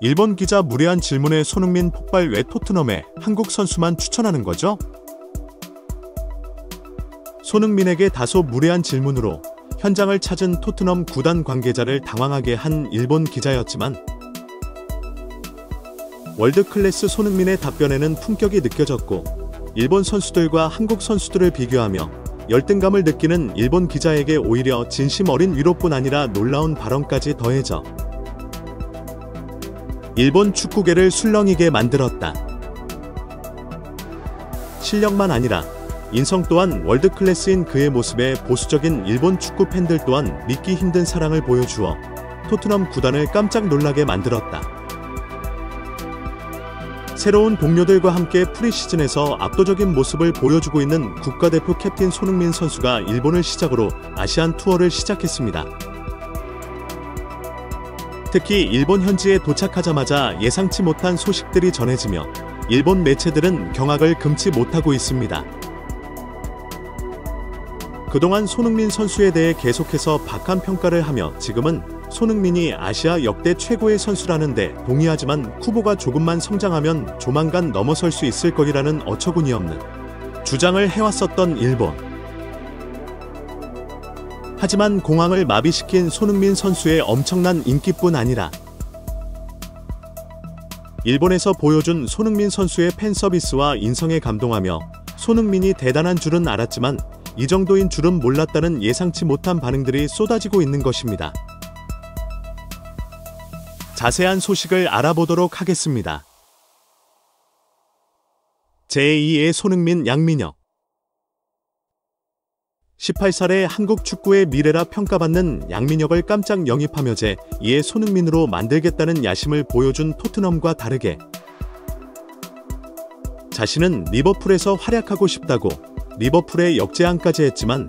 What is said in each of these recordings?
일본 기자 무례한 질문에 손흥민 폭발. 왜 토트넘에 한국 선수만 추천하는 거죠? 손흥민에게 다소 무례한 질문으로 현장을 찾은 토트넘 구단 관계자를 당황하게 한 일본 기자였지만 월드클래스 손흥민의 답변에는 품격이 느껴졌고 일본 선수들과 한국 선수들을 비교하며 열등감을 느끼는 일본 기자에게 오히려 진심 어린 위로뿐 아니라 놀라운 발언까지 더해져 일본 축구계를 술렁이게 만들었다. 실력만 아니라 인성 또한 월드클래스인 그의 모습에 보수적인 일본 축구 팬들 또한 믿기 힘든 사랑을 보여주어 토트넘 구단을 깜짝 놀라게 만들었다. 새로운 동료들과 함께 프리시즌에서 압도적인 모습을 보여주고 있는 국가대표 캡틴 손흥민 선수가 일본을 시작으로 아시안 투어를 시작했습니다. 특히 일본 현지에 도착하자마자 예상치 못한 소식들이 전해지며 일본 매체들은 경악을 금치 못하고 있습니다. 그동안 손흥민 선수에 대해 계속해서 박한 평가를 하며 지금은 손흥민이 아시아 역대 최고의 선수라는데 동의하지만 후보가 조금만 성장하면 조만간 넘어설 수 있을 거리라는 어처구니없는 주장을 해왔었던 일본. 하지만 공황을 마비시킨 손흥민 선수의 엄청난 인기뿐 아니라 일본에서 보여준 손흥민 선수의 팬 서비스와 인성에 감동하며 손흥민이 대단한 줄은 알았지만 이 정도인 줄은 몰랐다는 예상치 못한 반응들이 쏟아지고 있는 것입니다. 자세한 소식을 알아보도록 하겠습니다. 제2의 손흥민 양민혁 18살의 한국 축구의 미래라 평가받는 양민혁을 깜짝 영입하며 제2의 손흥민으로 만들겠다는 야심을 보여준 토트넘과 다르게 자신은 리버풀에서 활약하고 싶다고 리버풀에 역제안까지 했지만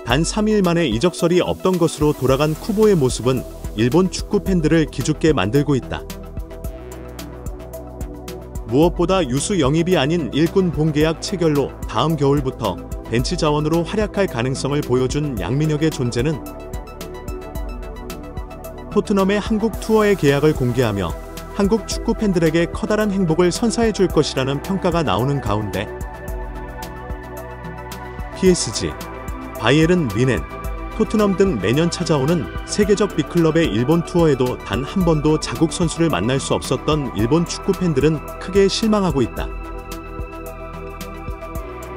단 3일 만에 이적설이 없던 것으로 돌아간 쿠보의 모습은 일본 축구 팬들을 기죽게 만들고 있다. 무엇보다 유수 영입이 아닌 일군 본계약 체결로 다음 겨울부터 벤치 자원으로 활약할 가능성을 보여준 양민혁의 존재는 토트넘의 한국 투어의 계약을 공개하며 한국 축구 팬들에게 커다란 행복을 선사해 줄 것이라는 평가가 나오는 가운데 PSG, 바이에른 뮌헨, 토트넘 등 매년 찾아오는 세계적 빅클럽의 일본 투어에도 단 한 번도 자국 선수를 만날 수 없었던 일본 축구 팬들은 크게 실망하고 있다.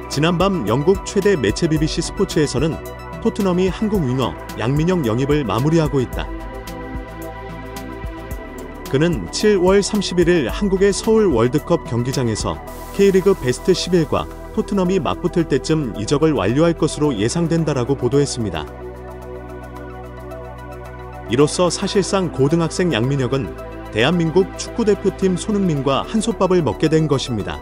지난밤 영국 최대 매체 BBC 스포츠에서는 토트넘이 한국 윙어 양민혁 영입을 마무리하고 있다. 그는 7월 31일 한국의 서울 월드컵 경기장에서 K리그 베스트 11과 토트넘이 맞붙을 때쯤 이적을 완료할 것으로 예상된다라고 보도했습니다. 이로써 사실상 고등학생 양민혁은 대한민국 축구대표팀 손흥민과 한솥밥을 먹게 된 것입니다.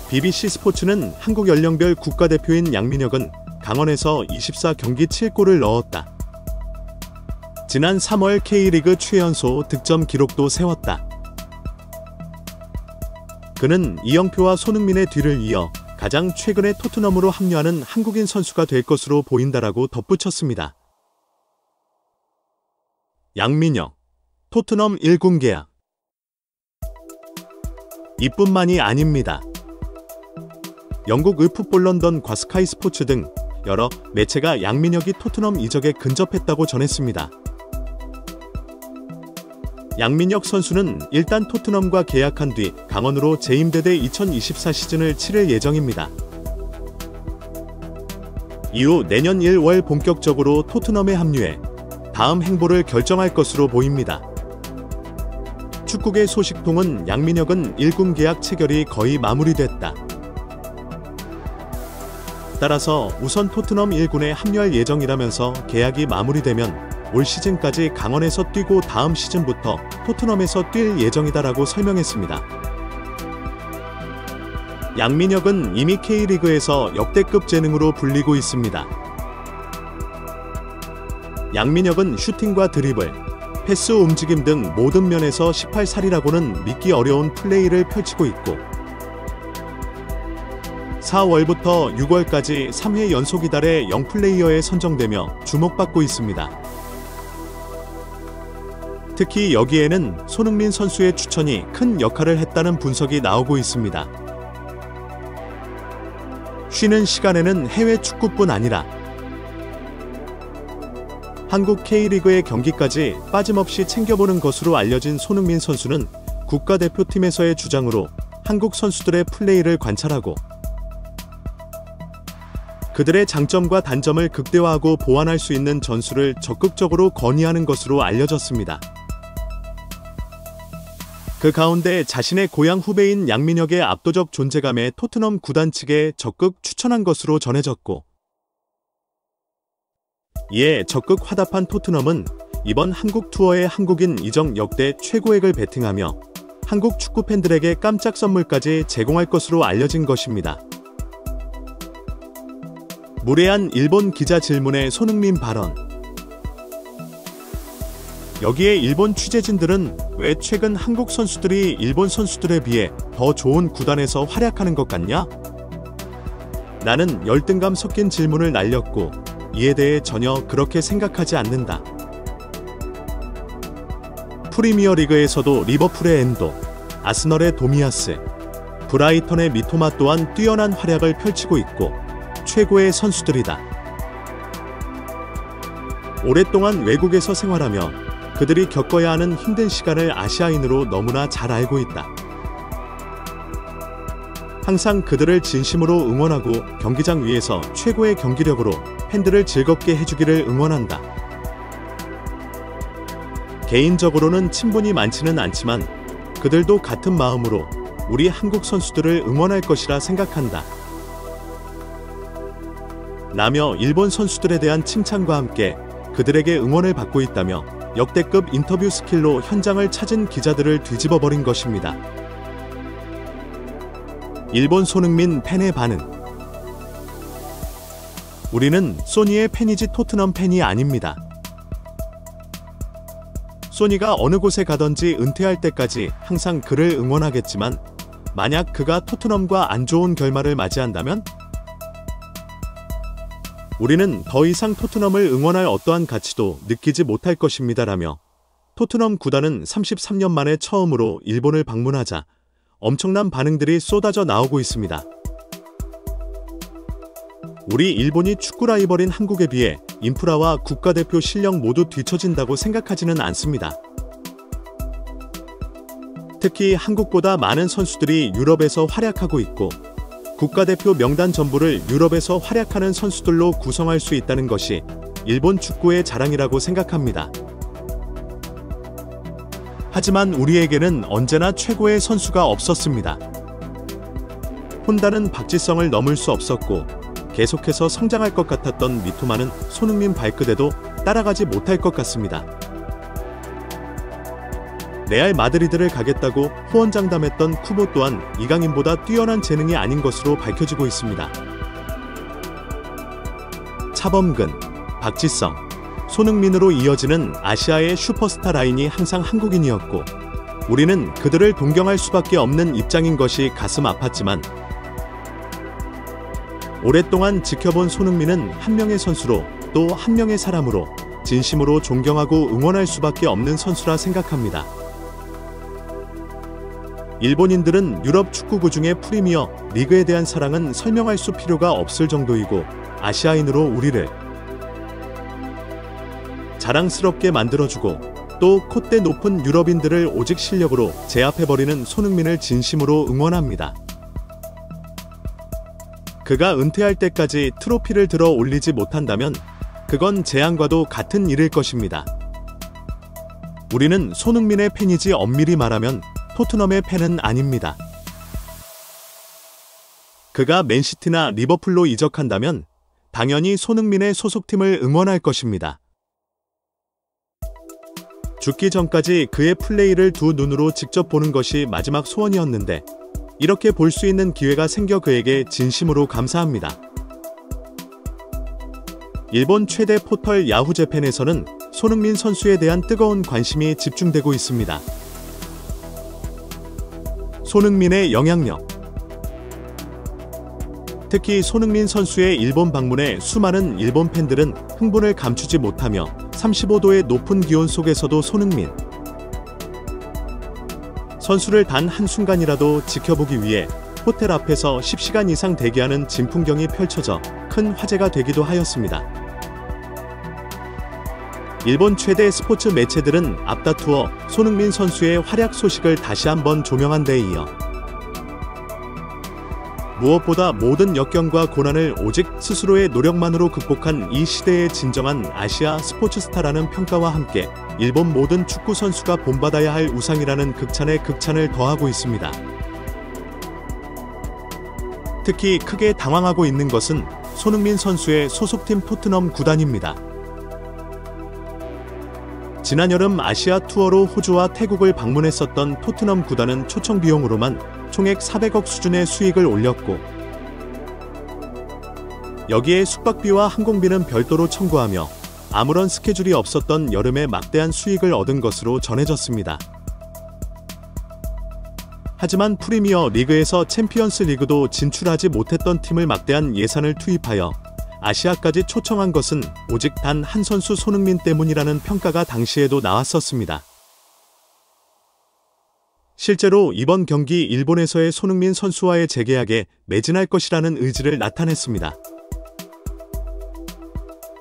BBC 스포츠는 한국 연령별 국가대표인 양민혁은 강원에서 24경기 7골을 넣었다. 지난 3월 K리그 최연소 득점 기록도 세웠다. 그는 이영표와 손흥민의 뒤를 이어 가장 최근에 토트넘으로 합류하는 한국인 선수가 될 것으로 보인다라고 덧붙였습니다. 양민혁, 토트넘 1군 계약. 이뿐만이 아닙니다. 영국 풋볼 런던과 스카이 스포츠 등 여러 매체가 양민혁이 토트넘 이적에 근접했다고 전했습니다. 양민혁 선수는 일단 토트넘과 계약한 뒤 강원으로 재임대돼 2024 시즌을 치를 예정입니다. 이후 내년 1월 본격적으로 토트넘에 합류해 다음 행보를 결정할 것으로 보입니다. 축구계 소식통은 양민혁은 1군 계약 체결이 거의 마무리됐다. 따라서 우선 토트넘 1군에 합류할 예정이라면서 계약이 마무리되면 올 시즌까지 강원에서 뛰고 다음 시즌부터 토트넘에서 뛸 예정이다라고 설명했습니다. 양민혁은 이미 K리그에서 역대급 재능으로 불리고 있습니다. 양민혁은 슈팅과 드리블, 패스 움직임 등 모든 면에서 18살이라고는 믿기 어려운 플레이를 펼치고 있고 4월부터 6월까지 3회 연속 이달의 영플레이어에 선정되며 주목받고 있습니다. 특히 여기에는 손흥민 선수의 추천이 큰 역할을 했다는 분석이 나오고 있습니다. 쉬는 시간에는 해외 축구뿐 아니라 한국 K리그의 경기까지 빠짐없이 챙겨보는 것으로 알려진 손흥민 선수는 국가대표팀에서의 주장으로 한국 선수들의 플레이를 관찰하고 그들의 장점과 단점을 극대화하고 보완할 수 있는 전술을 적극적으로 건의하는 것으로 알려졌습니다. 그 가운데 자신의 고향 후배인 양민혁의 압도적 존재감에 토트넘 구단 측에 적극 추천한 것으로 전해졌고, 이에 적극 화답한 토트넘은 이번 한국 투어의 한국인 이적 역대 최고액을 베팅하며 한국 축구 팬들에게 깜짝 선물까지 제공할 것으로 알려진 것입니다. 무례한 일본 기자 질문에 손흥민 발언. 여기에 일본 취재진들은 왜 최근 한국 선수들이 일본 선수들에 비해 더 좋은 구단에서 활약하는 것 같냐? 나는 열등감 섞인 질문을 날렸고 이에 대해 전혀 그렇게 생각하지 않는다. 프리미어리그에서도 리버풀의 엔도, 아스널의 도미아스, 브라이턴의 미토마 또한 뛰어난 활약을 펼치고 있고 최고의 선수들이다. 오랫동안 외국에서 생활하며 그들이 겪어야 하는 힘든 시간을 아시아인으로 너무나 잘 알고 있다. 항상 그들을 진심으로 응원하고 경기장 위에서 최고의 경기력으로 팬들을 즐겁게 해주기를 응원한다. 개인적으로는 친분이 많지는 않지만 그들도 같은 마음으로 우리 한국 선수들을 응원할 것이라 생각한다. 라며 일본 선수들에 대한 칭찬과 함께 그들에게 응원을 받고 있다며 역대급 인터뷰 스킬로 현장을 찾은 기자들을 뒤집어버린 것입니다. 일본 손흥민 팬의 반응. 우리는 소니의 팬이지 토트넘 팬이 아닙니다. 소니가 어느 곳에 가든지 은퇴할 때까지 항상 그를 응원하겠지만 만약 그가 토트넘과 안 좋은 결말을 맞이한다면 우리는 더 이상 토트넘을 응원할 어떠한 가치도 느끼지 못할 것입니다라며 토트넘 구단은 33년 만에 처음으로 일본을 방문하자 엄청난 반응들이 쏟아져 나오고 있습니다. 우리 일본이 축구 라이벌인 한국에 비해 인프라와 국가대표 실력 모두 뒤처진다고 생각하지는 않습니다. 특히 한국보다 많은 선수들이 유럽에서 활약하고 있고 국가대표 명단 전부를 유럽에서 활약하는 선수들로 구성할 수 있다는 것이 일본 축구의 자랑이라고 생각합니다. 하지만 우리에게는 언제나 최고의 선수가 없었습니다. 혼다는 박지성을 넘을 수 없었고 계속해서 성장할 것 같았던 미토마는 손흥민 발끝에도 따라가지 못할 것 같습니다. 레알 마드리드를 가겠다고 호언장담했던 쿠보 또한 이강인보다 뛰어난 재능이 아닌 것으로 밝혀지고 있습니다. 차범근, 박지성, 손흥민으로 이어지는 아시아의 슈퍼스타 라인이 항상 한국인이었고 우리는 그들을 동경할 수밖에 없는 입장인 것이 가슴 아팠지만 오랫동안 지켜본 손흥민은 한 명의 선수로 또 한 명의 사람으로 진심으로 존경하고 응원할 수밖에 없는 선수라 생각합니다. 일본인들은 유럽 축구구 중에 프리미어 리그에 대한 사랑은 설명할 수 필요가 없을 정도이고 아시아인으로 우리를 자랑스럽게 만들어주고 또 콧대 높은 유럽인들을 오직 실력으로 제압해버리는 손흥민을 진심으로 응원합니다. 그가 은퇴할 때까지 트로피를 들어 올리지 못한다면 그건 재앙과도 같은 일일 것입니다. 우리는 손흥민의 팬이지 엄밀히 말하면 토트넘의 팬은 아닙니다. 그가 맨시티나 리버풀로 이적한다면 당연히 손흥민의 소속팀을 응원할 것입니다. 죽기 전까지 그의 플레이를 두 눈으로 직접 보는 것이 마지막 소원이었는데 이렇게 볼 수 있는 기회가 생겨 그에게 진심으로 감사합니다. 일본 최대 포털 야후재팬에서는 손흥민 선수에 대한 뜨거운 관심이 집중되고 있습니다. 손흥민의 영향력. 특히 손흥민 선수의 일본 방문에 수많은 일본 팬들은 흥분을 감추지 못하며 35도의 높은 기온 속에서도 손흥민 선수를 단 한순간이라도 지켜보기 위해 호텔 앞에서 10시간 이상 대기하는 진풍경이 펼쳐져 큰 화제가 되기도 하였습니다. 일본 최대 스포츠 매체들은 앞다투어 손흥민 선수의 활약 소식을 다시 한번 조명한 데 이어 무엇보다 모든 역경과 고난을 오직 스스로의 노력만으로 극복한 이 시대의 진정한 아시아 스포츠 스타라는 평가와 함께 일본 모든 축구 선수가 본받아야 할 우상이라는 극찬에 극찬을 더하고 있습니다. 특히 크게 당황하고 있는 것은 손흥민 선수의 소속팀 토트넘 구단입니다. 지난 여름 아시아 투어로 호주와 태국을 방문했었던 토트넘 구단은 초청 비용으로만 총액 400억 수준의 수익을 올렸고 여기에 숙박비와 항공비는 별도로 청구하며 아무런 스케줄이 없었던 여름에 막대한 수익을 얻은 것으로 전해졌습니다. 하지만 프리미어 리그에서 챔피언스 리그도 진출하지 못했던 팀을 막대한 예산을 투입하여 아시아까지 초청한 것은 오직 단 한 선수 손흥민 때문이라는 평가가 당시에도 나왔었습니다. 실제로 이번 경기 일본에서의 손흥민 선수와의 재계약에 매진할 것이라는 의지를 나타냈습니다.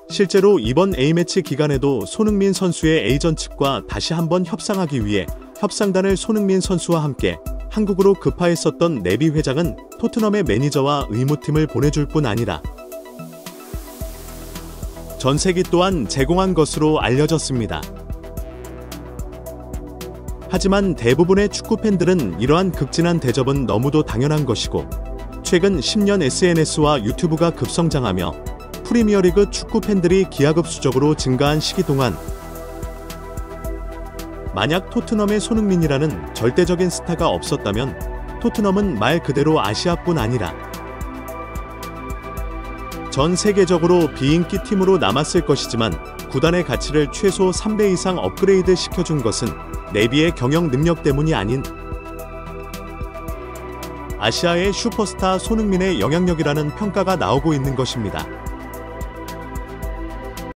실제로 이번 A매치 기간에도 손흥민 선수의 에이전 측과 다시 한번 협상하기 위해 협상단을 손흥민 선수와 함께 한국으로 급파했었던 네비 회장은 토트넘의 매니저와 의무팀을 보내줄 뿐 아니라 전세기 또한 제공한 것으로 알려졌습니다. 하지만 대부분의 축구팬들은 이러한 극진한 대접은 너무도 당연한 것이고 최근 10년 SNS와 유튜브가 급성장하며 프리미어리그 축구팬들이 기하급수적으로 증가한 시기 동안 만약 토트넘의 손흥민이라는 절대적인 스타가 없었다면 토트넘은 말 그대로 아시아뿐 아니라 전 세계적으로 비인기 팀으로 남았을 것이지만 구단의 가치를 최소 3배 이상 업그레이드 시켜준 것은 네비의 경영 능력 때문이 아닌 아시아의 슈퍼스타 손흥민의 영향력이라는 평가가 나오고 있는 것입니다.